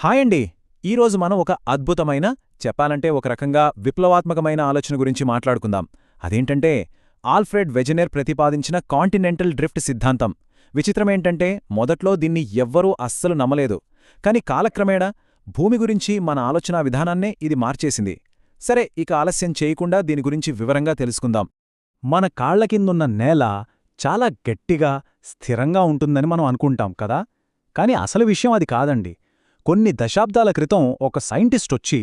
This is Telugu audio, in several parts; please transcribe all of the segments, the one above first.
హాయ్ అండి. ఈరోజు మనం ఒక అద్భుతమైన, చెప్పాలంటే ఒక రకంగా విప్లవాత్మకమైన ఆలోచన గురించి మాట్లాడుకుందాం. అదేంటంటే ఆల్ఫ్రెడ్ వెజెనర్ ప్రతిపాదించిన కాంటినెంటల్ డ్రిఫ్ట్ సిద్ధాంతం. విచిత్రమేంటంటే మొదట్లో దీన్ని ఎవ్వరూ అస్సలు నమ్మలేదు. కాని కాలక్రమేణా భూమి గురించి మన ఆలోచనా విధానాన్నే ఇది మార్చేసింది. సరే, ఇక ఆలస్యం చేయకుండా దీని గురించి వివరంగా తెలుసుకుందాం. మన కాళ్ల కిందున్న నేల చాలా గట్టిగా, స్థిరంగా ఉంటుందని మనం అనుకుంటాం కదా. కాని అసలు విషయం అది కాదండి. కొన్ని దశాబ్దాల క్రితం ఒక సైంటిస్టొచ్చి,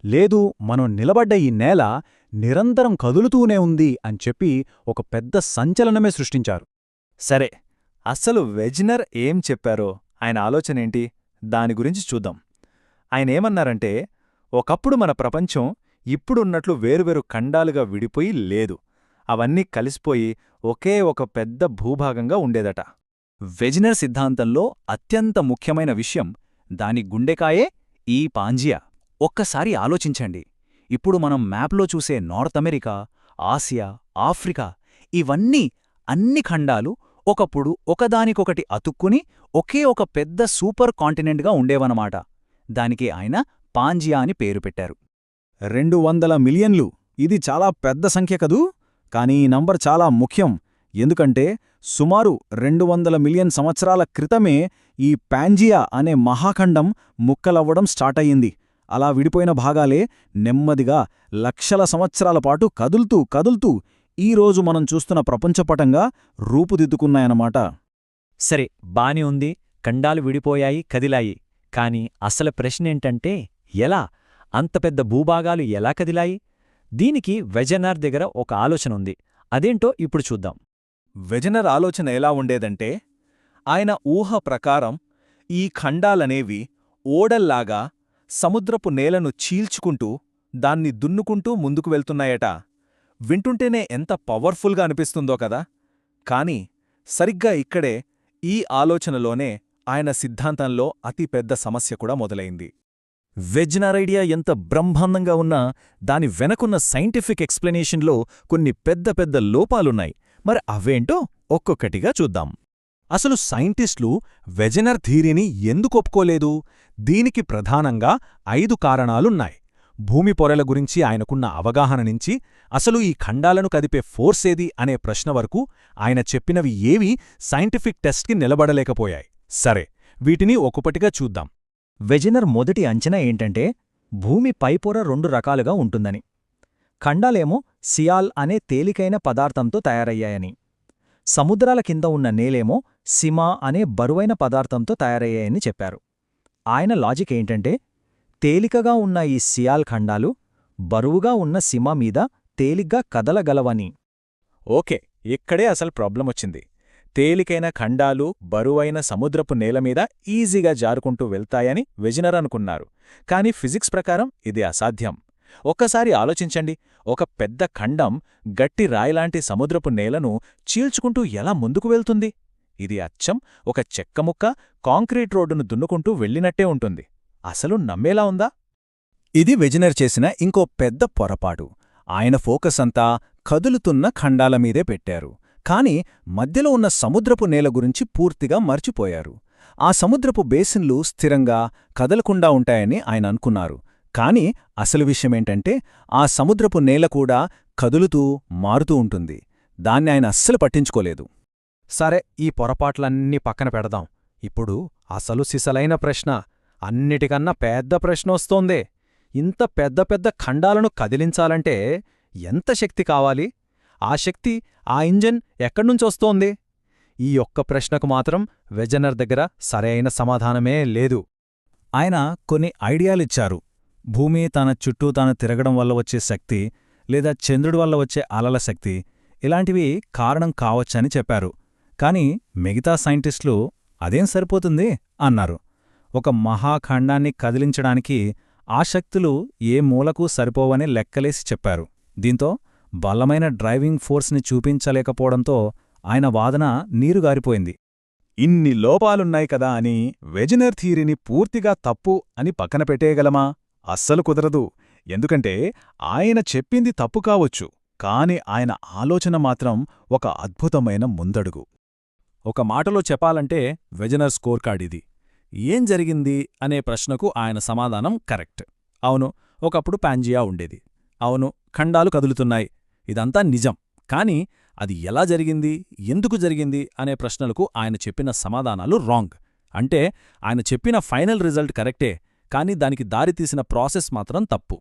లేదు, మనం నిలబడ్డ ఈ నేల నిరంతరం కదులుతూనే ఉంది అని చెప్పి ఒక పెద్ద సంచలనమే సృష్టించారు. సరే, అస్సలు వెజ్నర్ ఏం చెప్పారో, ఆయన ఆలోచనేంటి, దాని గురించి చూద్దాం. ఆయనేమన్నారంటే, ఒకప్పుడు మన ప్రపంచం ఇప్పుడున్నట్లు వేరువేరు ఖండాలుగా విడిపోయి లేదు. అవన్నీ కలిసిపోయి ఒకే ఒక పెద్ద భూభాగంగా ఉండేదట. వెజ్నర్ సిద్ధాంతంలో అత్యంత ముఖ్యమైన విషయం, దాని గుండెకాయే ఈ పాంజియా. ఒక్కసారి ఆలోచించండి. ఇప్పుడు మనం మ్యాప్లో చూసే నార్త్ అమెరికా, ఆసియా, ఆఫ్రికా, ఇవన్నీ అన్ని ఖండాలు ఒకప్పుడు ఒకదానికొకటి అతుక్కుని ఒకే ఒక పెద్ద సూపర్ కాంటినెంట్గా ఉండేవన్నమాట. దానికి ఆయన పాంజియా అని పేరు పెట్టారు. 200 మిలియన్లు, ఇది చాలా పెద్ద సంఖ్య కదూ. కానీ ఈ నంబర్ చాలా ముఖ్యం. ఎందుకంటే సుమారు 200 మిలియన్ సంవత్సరాల క్రితమే ఈ పాంజియా అనే మహాఖండం ముక్కలవ్వడం స్టార్టయ్యింది. అలా విడిపోయిన భాగాలే నెమ్మదిగా లక్షల సంవత్సరాల పాటు కదులుతూ కదులుతూ ఈరోజు మనం చూస్తున్న ప్రపంచపటంగా రూపుదిద్దుకున్నాయన్నమాట. సరే, బానే ఉంది, ఖండాలు విడిపోయాయి, కదిలాయి. కాని అసలు ప్రశ్నేంటంటే, ఎలా? అంత పెద్ద భూభాగాలు ఎలా కదిలాయి? దీనికి వెజనర్ దగ్గర ఒక ఆలోచనుంది. అదేంటో ఇప్పుడు చూద్దాం. వెజనర్ ఆలోచన ఎలా ఉండేదంటే, ఆయన ఊహ ప్రకారం ఈ ఖండాలనేవి ఓడల్లాగా సముద్రపు నేలను చీల్చుకుంటూ, దాన్ని దున్నుకుంటూ ముందుకు వెళ్తున్నాయట. వింటుంటేనే ఎంత పవర్ఫుల్గా అనిపిస్తుందో కదా. కాని సరిగ్గా ఇక్కడే, ఈ ఆలోచనలోనే ఆయన సిద్ధాంతంలో అతిపెద్ద సమస్య కూడా మొదలైంది. వెజ్నర్ ఐడియా ఎంత బ్రహ్మాండంగా ఉన్నా దాని వెనకున్న సైంటిఫిక్ ఎక్స్ప్లెనేషన్లో కొన్ని పెద్ద పెద్ద లోపాలున్నాయి. మరి అవేంటో ఒక్కొక్కటిగా చూద్దాం. అసలు సైంటిస్టులు వెజనర్ థీరీని ఎందుకు ఒప్పుకోలేదు? దీనికి ప్రధానంగా 5 కారణాలున్నాయి. భూమి పొరల గురించి ఆయనకున్న అవగాహన నుంచి, అసలు ఈ ఖండాలను కదిపే ఫోర్సేది అనే ప్రశ్న వరకు ఆయన చెప్పినవి ఏవీ సైంటిఫిక్ టెస్ట్కి నిలబడలేకపోయాయి. సరే, వీటిని ఒక్కొక్కటిగా చూద్దాం. వెజనర్ మొదటి అంచనా ఏంటంటే, భూమి పైపొర 2 రకాలుగా ఉంటుందని. ఖండాలేమో సియాల్ అనే తేలికైన పదార్థంతో తయారయ్యాయని, సముద్రాల కింద ఉన్న నేలేమో సిమా అనే బరువైన పదార్థంతో తయారయ్యాయని చెప్పారు. ఆయన లాజిక్ ఏంటంటే, తేలికగా ఉన్న ఈ సియాల్ ఖండాలు బరువుగా ఉన్న సిమా మీద తేలిగ్గా కదలగలవని. ఓకే, ఇక్కడే అసలు ప్రాబ్లమొచ్చింది. తేలికైన ఖండాలు బరువైన సముద్రపు నేలమీద ఈజీగా జారుకుంటూ వెళ్తాయని వెజనర్ అనుకున్నారు. కాని ఫిజిక్స్ ప్రకారం ఇది అసాధ్యం. ఒక్కసారి ఆలోచించండి, ఒక పెద్ద ఖండం గట్టి రాయిలాంటి సముద్రపు నేలను చీల్చుకుంటూ ఎలా ముందుకు వెళ్తుంది? ఇది అచ్చం ఒక చెక్కముక్క కాంక్రీట్ రోడ్డును దున్నుకుంటూ వెళ్ళినట్టే ఉంటుంది. అసలు నమ్మేలా ఉందా? ఇది వెజనర్ చేసిన ఇంకో పెద్ద పొరపాటు. ఆయన ఫోకస్ అంతా కదులుతున్న ఖండాలమీదే పెట్టారు. కాని మధ్యలో ఉన్న సముద్రపు నేల గురించి పూర్తిగా మర్చిపోయారు. ఆ సముద్రపు బేసిన్లు స్థిరంగా కదలకుండా ఉంటాయని ఆయన అనుకున్నారు. కాని అసలు విషయమేంటంటే, ఆ సముద్రపు నేల కూడా కదులుతూ మారుతూ ఉంటుంది. దాన్ని ఆయన అస్సలు పట్టించుకోలేదు. సరే, ఈ పొరపాట్లన్నీ పక్కన పెడదాం. ఇప్పుడు అసలు సిసలైన ప్రశ్న, అన్నిటికన్నా పెద్ద ప్రశ్నొస్తోందే. ఇంత పెద్ద పెద్ద ఖండాలను కదిలించాలంటే ఎంత శక్తి కావాలి? ఆ శక్తి, ఆ ఇంజన్ ఎక్కడ్నుంచొస్తోంది? ఈ ఒక్క ప్రశ్నకు మాత్రం వెజనర్ దగ్గర సరైన సమాధానమే లేదు. ఆయన కొన్ని ఐడియాలిచ్చారు. భూమి తన చుట్టూ తాను తిరగడం వల్ల వచ్చే శక్తి, లేదా చంద్రుడి వల్ల వచ్చే అలల శక్తి, ఇలాంటివి కారణం కావచ్చని చెప్పారు. కాని మిగతా సైంటిస్టులు అదేం సరిపోతుంది అన్నారు. ఒక మహాఖండాన్ని కదిలించడానికి ఆ శక్తులు ఏ మూలకు సరిపోవని లెక్కలేసి చెప్పారు. దీంతో బలమైన డ్రైవింగ్ ఫోర్స్ని చూపించలేకపోవడంతో ఆయన వాదన నీరుగారిపోయింది. ఇన్ని లోపాలున్నాయి కదా అని వెజనర్ థీరీని పూర్తిగా తప్పు అని పక్కన పెట్టేయగలమా? అస్సలు కుదరదు. ఎందుకంటే ఆయన చెప్పింది తప్పు కావచ్చు, కాని ఆయన ఆలోచన మాత్రం ఒక అద్భుతమైన ముందడుగు. ఒక మాటలో చెప్పాలంటే వెజనర్ స్కోర్ కార్డ్ ఇది. ఏం జరిగింది అనే ప్రశ్నకు ఆయన సమాధానం కరెక్ట్. అవును, ఒకప్పుడు పాంజియా ఉండేది. అవును, ఖండాలు కదులుతున్నాయి. ఇదంతా నిజం. కానీ అది ఎలా జరిగింది, ఎందుకు జరిగింది అనే ప్రశ్నలకు ఆయన చెప్పిన సమాధానాలు రాంగ్. అంటే ఆయన చెప్పిన ఫైనల్ రిజల్ట్ కరెక్టే, కానీ దానికి దారితీసిన ప్రాసెస్ మాత్రం తప్పు.